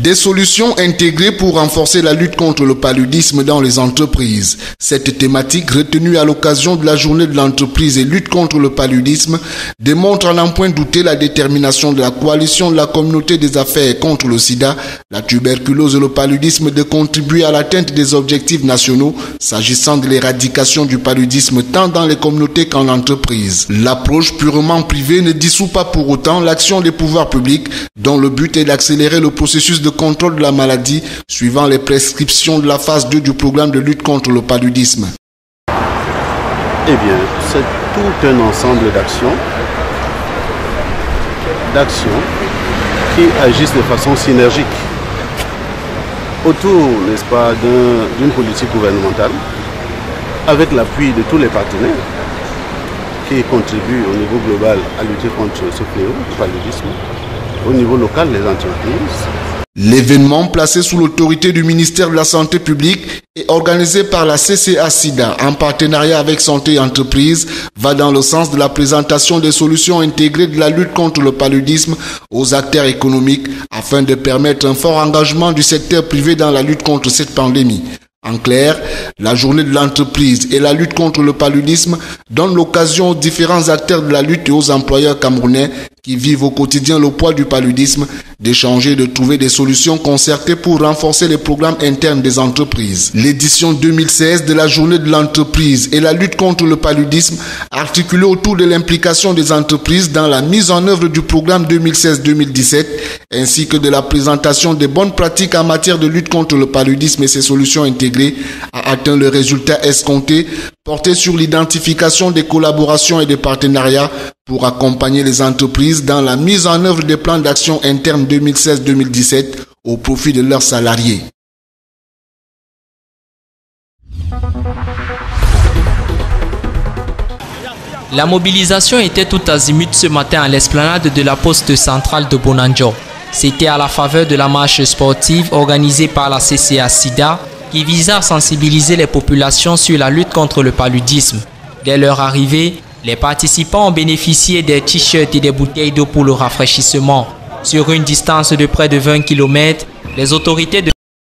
Des solutions intégrées pour renforcer la lutte contre le paludisme dans les entreprises. Cette thématique, retenue à l'occasion de la journée de l'entreprise et lutte contre le paludisme, démontre à n'en point douter la détermination de la coalition de la communauté des affaires contre le sida, la tuberculose et le paludisme de contribuer à l'atteinte des objectifs nationaux s'agissant de l'éradication du paludisme tant dans les communautés qu'en entreprise. L'approche purement privée ne dissout pas pour autant l'action des pouvoirs publics dont le but est d'accélérer le processus de contrôle de la maladie suivant les prescriptions de la phase 2 du programme de lutte contre le paludisme. Eh bien, c'est tout un ensemble d'actions qui agissent de façon synergique autour, n'est-ce pas, d'une politique gouvernementale avec l'appui de tous les partenaires qui contribuent au niveau global à lutter contre ce fléau du paludisme, au niveau local les entreprises. L'événement, placé sous l'autorité du ministère de la Santé publique et organisé par la CCA-SIDA en partenariat avec Santé et Entreprises, va dans le sens de la présentation des solutions intégrées de la lutte contre le paludisme aux acteurs économiques afin de permettre un fort engagement du secteur privé dans la lutte contre cette pandémie. En clair, la journée de l'entreprise et la lutte contre le paludisme donnent l'occasion aux différents acteurs de la lutte et aux employeurs camerounais qui vivent au quotidien le poids du paludisme d'échanger et de trouver des solutions concertées pour renforcer les programmes internes des entreprises. L'édition 2016 de la journée de l'entreprise et la lutte contre le paludisme, articulée autour de l'implication des entreprises dans la mise en œuvre du programme 2016-2017, ainsi que de la présentation des bonnes pratiques en matière de lutte contre le paludisme et ses solutions intégrées, a atteint le résultat escompté, porté sur l'identification des collaborations et des partenariats pour accompagner les entreprises dans la mise en œuvre des plans d'action internes 2016-2017 au profit de leurs salariés. La mobilisation était tout azimut ce matin à l'esplanade de la poste centrale de Bonanjo. C'était à la faveur de la marche sportive organisée par la CCA-SIDA qui visait à sensibiliser les populations sur la lutte contre le paludisme. Dès leur arrivée, les participants ont bénéficié des t-shirts et des bouteilles d'eau pour le rafraîchissement. Sur une distance de près de 20 km, les autorités de